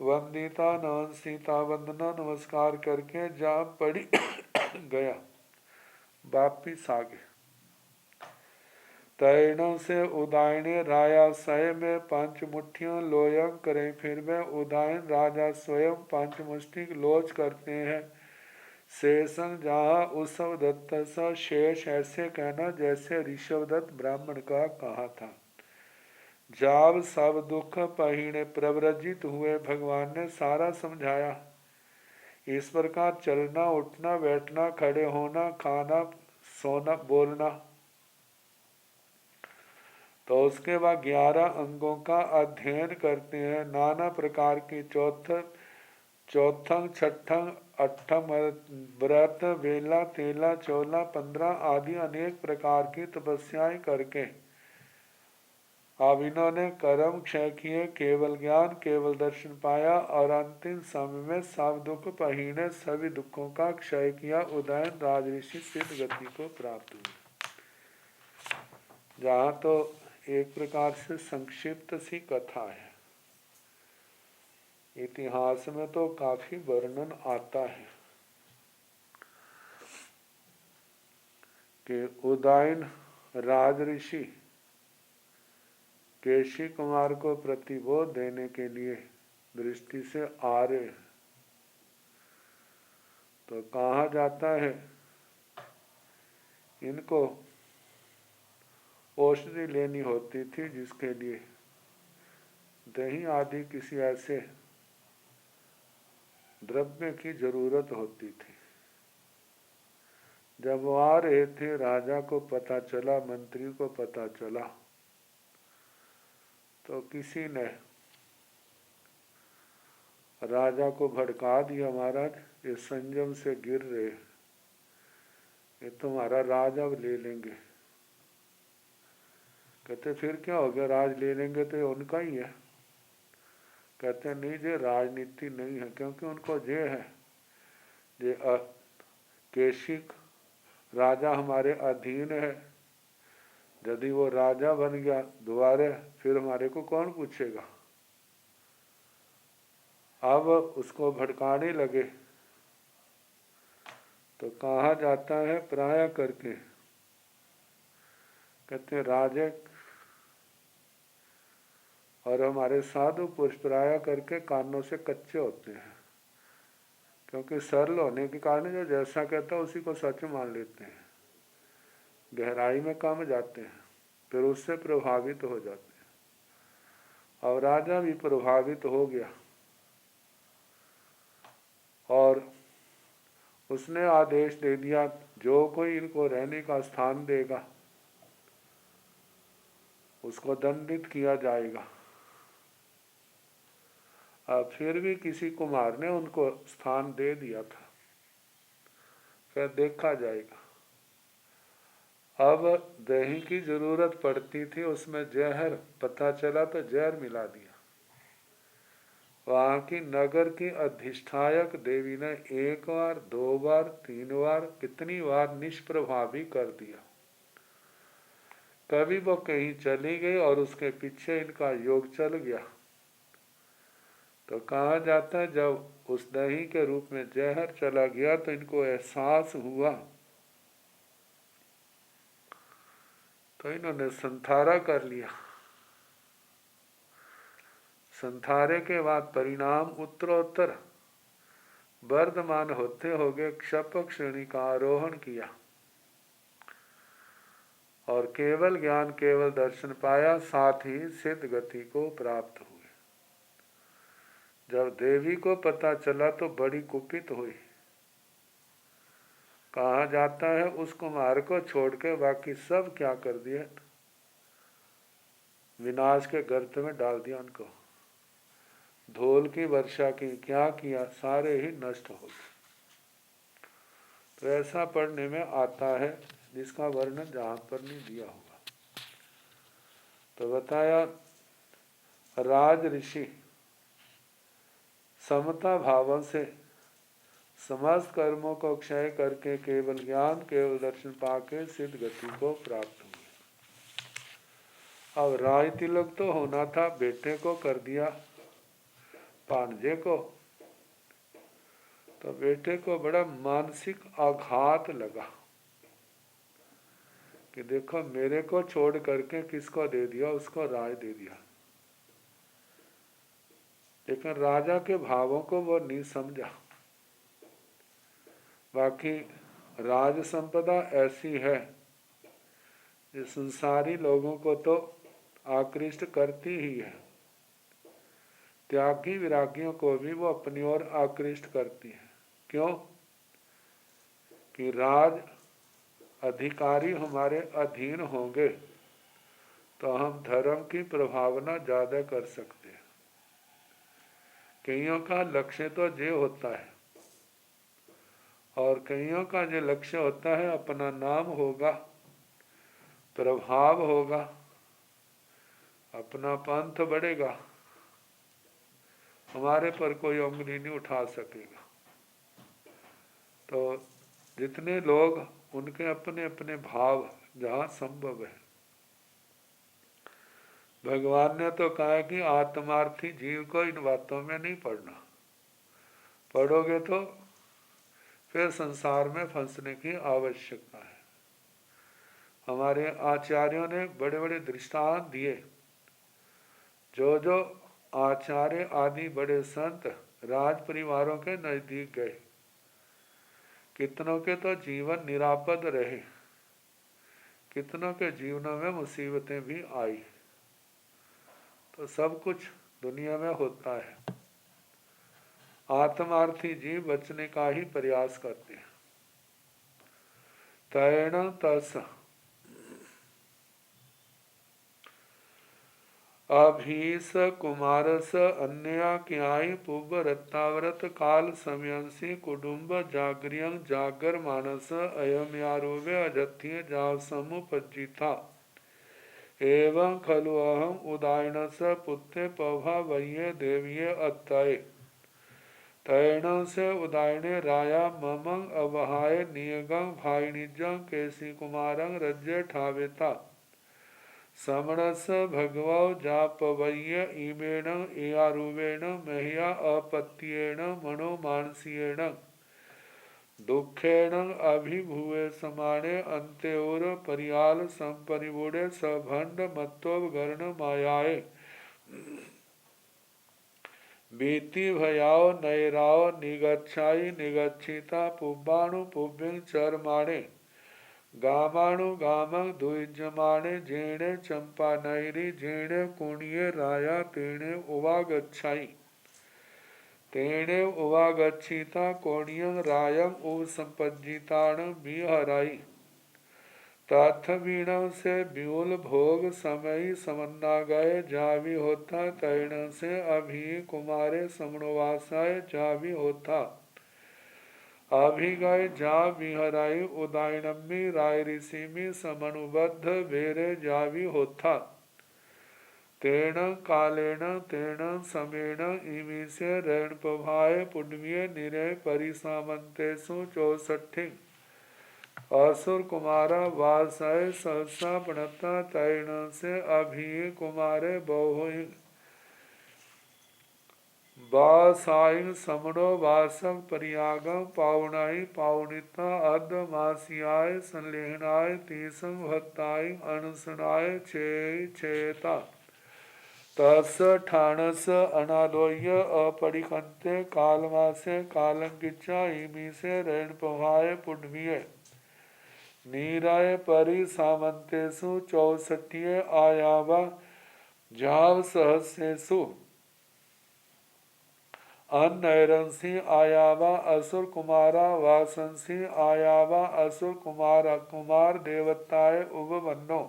वंदिता नवंसिता वंदना नमस्कार करके जहाँ पड़ी गया वापिस आ गए। तैणों से उदायने राया सय में 5 मुठ्ठियों लोयंग करें। फिर में उदायन राजा स्वयं 5 मुष्टिक लोच करते हैं। शेषंग जहाँ उत्सव दत्त सा शेष ऐसे कहना जैसे ऋषभदत्त ब्राह्मण का कहा था। जाब सब दुख पहिणे प्रव्रजित हुए भगवान ने सारा समझाया। इस प्रकार चलना उठना बैठना खड़े होना खाना सोना बोलना तो उसके बाद 11 अंगों का अध्ययन करते हैं। नाना प्रकार की चौथंग छठंग अट्ठम व्रत वेला तेला चोला 15 आदि अनेक प्रकार की तपस्याएं करके अब इन्होंने कर्म क्षय किए, केवल ज्ञान केवल दर्शन पाया और अंतिम समय में सब दुख पहिने सभी दुखों का क्षय किया। उदयन राजऋषि सिद्ध गति को प्राप्त हुए। जहाँ तो एक प्रकार से संक्षिप्त सी कथा है, इतिहास में तो काफी वर्णन आता है कि उदयन राजऋषि केशी कुमार को प्रतिबोध देने के लिए दृष्टि से आ रहे, तो कहा जाता है इनको औषधि लेनी होती थी, जिसके लिए दही आदि किसी ऐसे द्रव्य की जरूरत होती थी। जब वो आ रहे थे, राजा को पता चला, मंत्री को पता चला, तो किसी ने राजा को भड़का दिया, महाराज ये संयम से गिर रहे, ये तुम्हारा राज अब ले लेंगे। कहते फिर क्या हो गया, राज ले लेंगे तो ये उनका ही है। कहते नहीं, ये राजनीति नहीं है, क्योंकि उनको ये है ये केशिक राजा हमारे अधीन है, यदि वो राजा बन गया दोबारा फिर हमारे को कौन पूछेगा। अब उसको भड़काने लगे, तो कहा जाता है प्राय करके, कहते राजे और हमारे साधु पुरुष प्राय करके कानों से कच्चे होते हैं, क्योंकि सरल होने के कारण जो जैसा कहता है उसी को सच मान लेते हैं, गहराई में कम जाते हैं, फिर उससे प्रभावित हो जाते हैं। और राजा भी प्रभावित हो गया और उसने आदेश दे दिया, जो कोई इनको रहने का स्थान देगा उसको दंडित किया जाएगा। अब फिर भी किसी कुमार ने उनको स्थान दे दिया था, फिर देखा जाएगा। अब दही की जरूरत पड़ती थी, उसमें जहर पता चला तो जहर मिला दिया। वहां की नगर की अधिष्ठायक देवी ने 1 बार 2 बार 3 बार कितनी बार निष्प्रभावी कर दिया। कभी वो कहीं चली गई और उसके पीछे इनका योग चल गया। तो कहा जाता है जब उस दही के रूप में जहर चला गया तो इनको एहसास हुआ, तो इन्होंने संथारा कर लिया। संथारे के बाद परिणाम उत्तरोत्तर वर्धमान होते हो गए, क्षपक श्रेणी का आरोहण किया और केवल ज्ञान केवल दर्शन पाया, साथ ही सिद्ध गति को प्राप्त हुए। जब देवी को पता चला तो बड़ी कुपित हुई। कहा जाता है उस कुमार को छोड़ के बाकी सब क्या कर दिए, विनाश के गर्त में डाल दिया उनको, धूल की वर्षा की, क्या किया, सारे ही नष्ट हो गए। तो ऐसा पढ़ने में आता है, जिसका वर्णन जहां पर नहीं दिया होगा। तो बताया राज ऋषि समता भाव से समस्त कर्मों को क्षय करके केवल ज्ञान केवल दर्शन पाके सिद्ध गति को प्राप्त हुए। अब राज तिलक तो होना था, बेटे को कर दिया भांजे को, तो बेटे को बड़ा मानसिक आघात लगा कि देखो मेरे को छोड़ करके किसको दे दिया, उसको राज दे दिया। लेकिन राजा के भावों को वो नहीं समझा। बाकी राज संपदा ऐसी है जो संसारी लोगों को तो आकृष्ट करती ही है, त्यागी विरागियों को भी वो अपनी ओर आकृष्ट करती है। क्यों कि राज अधिकारी हमारे अधीन होंगे तो हम धर्म की प्रभावना ज़्यादा कर सकते हैं। कईयों का लक्ष्य तो ये होता है, और कईयों का जो लक्ष्य होता है अपना नाम होगा, प्रभाव होगा, अपना पंथ बढ़ेगा, हमारे पर कोई उंगली नहीं उठा सकेगा। तो जितने लोग, उनके अपने अपने भाव जहाँ संभव है। भगवान ने तो कहा कि आत्मार्थी जीव को इन बातों में नहीं पड़ना, पढ़ोगे तो फिर संसार में फंसने की आवश्यकता है। हमारे आचार्यों ने बड़े बड़े दृष्टांत दिए। जो जो आचार्य आदि बड़े संत राज परिवारों के नजदीक गए, कितनों के तो जीवन निरापद रहे, कितनों के जीवनों में मुसीबतें भी आई। तो सब कुछ दुनिया में होता है, आत्मार्थी जीव बचने का ही प्रयास करते हैं। तैण तस अभीस कुमारस अन्या क्याई पुब रत्ताव्रत काल समयंसी कुटुंब जागरियं जागर मानस अयम्यारोवे अजथ्य जाव समुपज्जिता एवं खलु अहम उदायनस पुत्रे पभा वह्ये देवीये अत्तये तैण से उदायने राया ममं अवहाय नियगं भाईनिजं केसी कुमारं रज्य ठावेता समणस भगवौ जापवय्य ईमेण एयारुवेण मह्या अपत्येण मनोमानसीयेण दुखेण अभिभूय समाने अंत्योर परियाल संपरिबूढ़े सभंड मत्तोपगर्ण मायाए बीति भयाओ नैराओ निगच्छाई निगच्छिता पुब्बाणु पुब्बिं चरमाणे गामाणु गामं द्विजमाणे जेणे चंपा नैरी जेणे कुणिये राया तेणे उवागच्छाई तेणे उवागच्छिता कोणियं रायं उपसंपज्जिताण विहराई तत्वीणं से व्यूल भोग समय समन्ना गए जावी होता तैण से अभी कुमारे समणवासाय जावी होता अभी गए जा विहराई उदायनमी राय ऋषिमी समनुबद्ध वेरे जावी होता तेण कालेन तेण समेण इमी से रण प्रभाए पुण्य निरय परिसामंतेषु 64 असुर कुमारा वासय सहसा प्रणता तैण से अभी कुमारे बहु वासायन समणो वासक परियागम पावनाई पावनिता अद मासियाय संलेहनाय तीसं भक्ताय अनुसनाय चेता तस ठाणस अनालोय अपरिकंते कालमासे कालंकिचा इमी से रण प्रभाय पुण्य नीराय परि सामंतेषु 64 आयावा जाव सहस्रेषु अनैरंसी आयावा असुर कुमारा वासंसी आयावा असुर कुमार देवताय उपवन्नो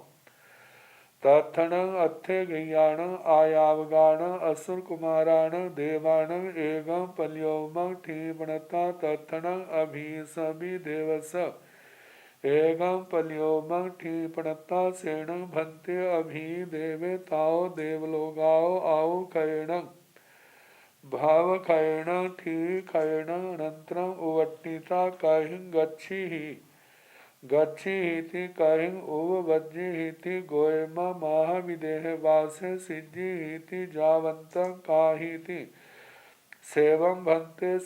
तत्थण अथे गयाण आयावगाण असुर कुमाराण देवाण एगं पल्योमं ठीपणता तत्थण अभीसभि देवस एगं पल्योमं ठीपणता सेणं भन्ते अभी देवे ताओ देवलोगाओ आओ कयणं भाव खयण ठी खयण अनंतरम उवट्टिता कहिं गच्छी हिति कहिं उवज्जि हिति गोयम महाविदेह वासे सिज्जि हिति जावंतं काहिति सेवं भन्ते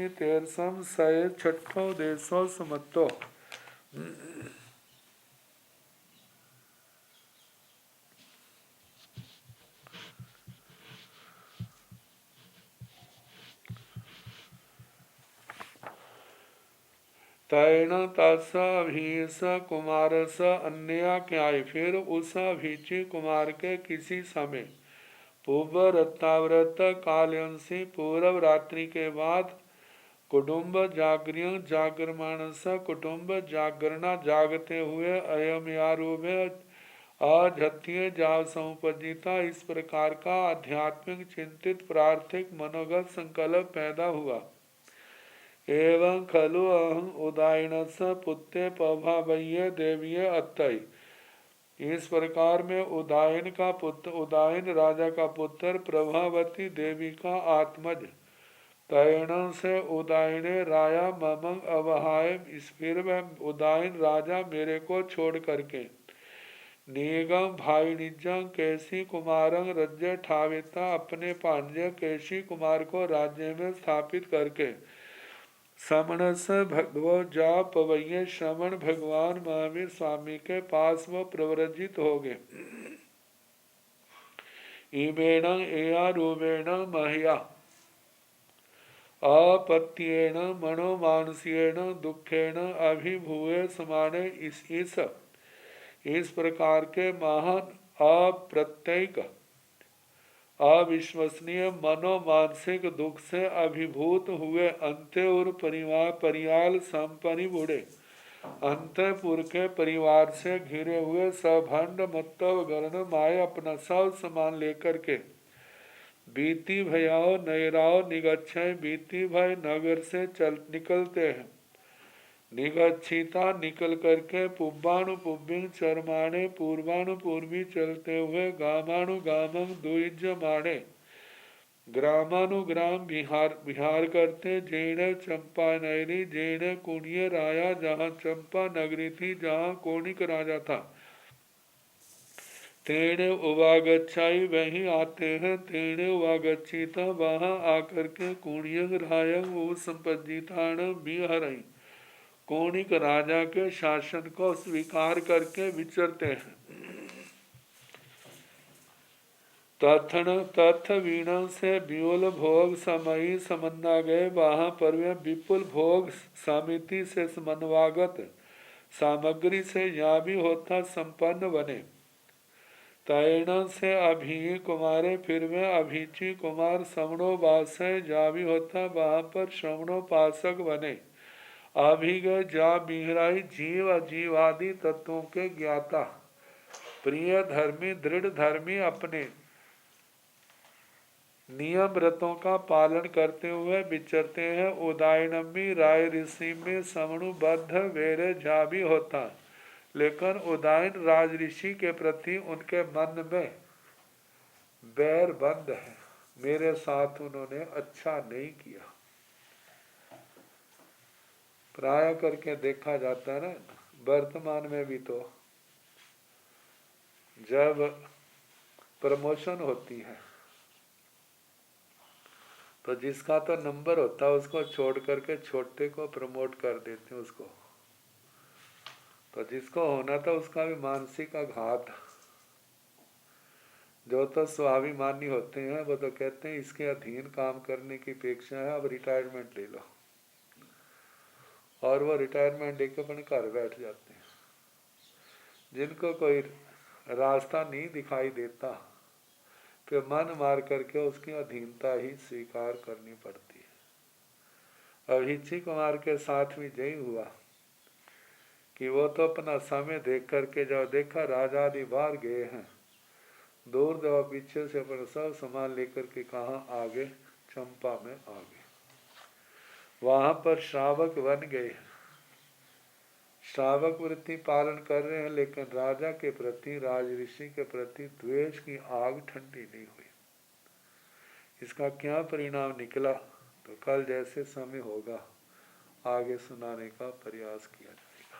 तेरसम सय छठो देशो समत्तो तैण तस अभीस कुमार स अन्य क्याय फिर उस अभीची कुमार के किसी समय पूर्व रत्ताव्रत कालयंसी पूर्व रात्रि के बाद कुटुंब जागरियों जागरमानस कुटुंब जागरणा जागते हुए अयम यारूपे अजत्य जाव समुपजिता। इस प्रकार का आध्यात्मिक चिंतित प्रार्थिक मनोगत संकल्प पैदा हुआ। एवं खलु अहं उदायनस पुत्रे पभावय्य देवीय अत्तय। इस प्रकार में उदायन का पुत्र, उदायन राजा का पुत्र प्रभावती देवी का आत्मज तैण से उदायने राया ममंग अवहाय। इस फिर में उदायन राजा मेरे को छोड़ करके निगम भाई निजं केसी कुमारंग रज्य ठाविता। अपने भांजे केशी कुमार को राज्य में स्थापित करके समणस भगवो जा पवैये। श्रवण भगवान महावीर स्वामी के पास वो प्रव्रजित हो गए। ईमेण एया रूपेण महया अपत्येन मनोमानसेन दुखेन अभिभूय समाने। इस प्रकार के महान अप्रत्ययिक अविश्वसनीय मनोमानसिक दुख से अभिभूत हुए अंत्य और परियाल संपरि बूढ़े अंतपुर के परिवार से घिरे हुए सभंड मत्तव गण माए अपना सब सामान लेकर के बीती भयाओ नैराओ निगच्छय। बीती भय नगर से निकलते हैं। निगच्छिता निकल करके पुब्बाणु पुब्बिंग चरमाणे पूर्वाणु पूर्वी चलते हुए गामाणु गामंग दुइज माणे ग्रामानुग्राम बिहार करते। जेने चंपा नगरी जेने कुणिय राया। जहाँ चंपा नगरी थी, जहाँ कोणिक राजा था, तेने उवागच्छाई वहीं आते हैं। तेने उवागच्छिता वहाँ आकर के कुणियंग रायंग वो संपजिताण बिहरई। कोणिक राजा के शासन को स्वीकार करके विचरते हैं। तथ वीणा से विपुल भोग समयी समन्ना गए। वहाँ पर वे विपुल भोग समिति से समन्वागत सामग्री से यहाँ भी होता संपन्न बने। तैण से अभी कुमारे फिर में अभिची कुमार श्रवणोपास जा भी होता वहाँ पर श्रवणोपासक बने। अभिगय जा बिहराई जीव अजीवादि तत्वों के ज्ञाता प्रिय धर्मी दृढ़ धर्मी अपने नियम व्रतों का पालन करते हुए विचरते हैं। उदायनमी राय ऋषि में समणुबद्ध वेरे जा भी होता। लेकिन उदायन राज ऋषि के प्रति उनके मन में बैर बंद है। मेरे साथ उन्होंने अच्छा नहीं किया। प्राय करके देखा जाता है ना, वर्तमान में भी तो जब प्रमोशन होती है तो जिसका तो नंबर होता है उसको छोड़ करके छोटे को प्रमोट कर देते हैं उसको। तो जिसको होना था उसका भी मानसिक आघात। जो तो स्वाभिमानी होते हैं वो तो कहते हैं इसके अधीन काम करने की अपेक्षा है, अब रिटायरमेंट ले लो। और वो रिटायरमेंट लेकर अपने घर बैठ जाते हैं। जिनको कोई रास्ता नहीं दिखाई देता फिर मन मार करके उसकी अधीनता ही स्वीकार करनी पड़ती है। अभिची कुमार के साथ भी यही हुआ कि वो तो अपना समय देख करके जब देखा राजा आदि बाहर गए हैं, दूर दवा पीछे से अपना सब सामान लेकर के कहाँ आ गए, चंपा में आ गए। वहां पर श्रावक बन गए, श्रावक वृत्ति पालन कर रहे हैं, लेकिन राजा के प्रति राज ऋषि के प्रति द्वेष की आग ठंडी नहीं हुई। इसका क्या परिणाम निकला तो कल जैसे समय होगा आगे सुनाने का प्रयास किया जाएगा।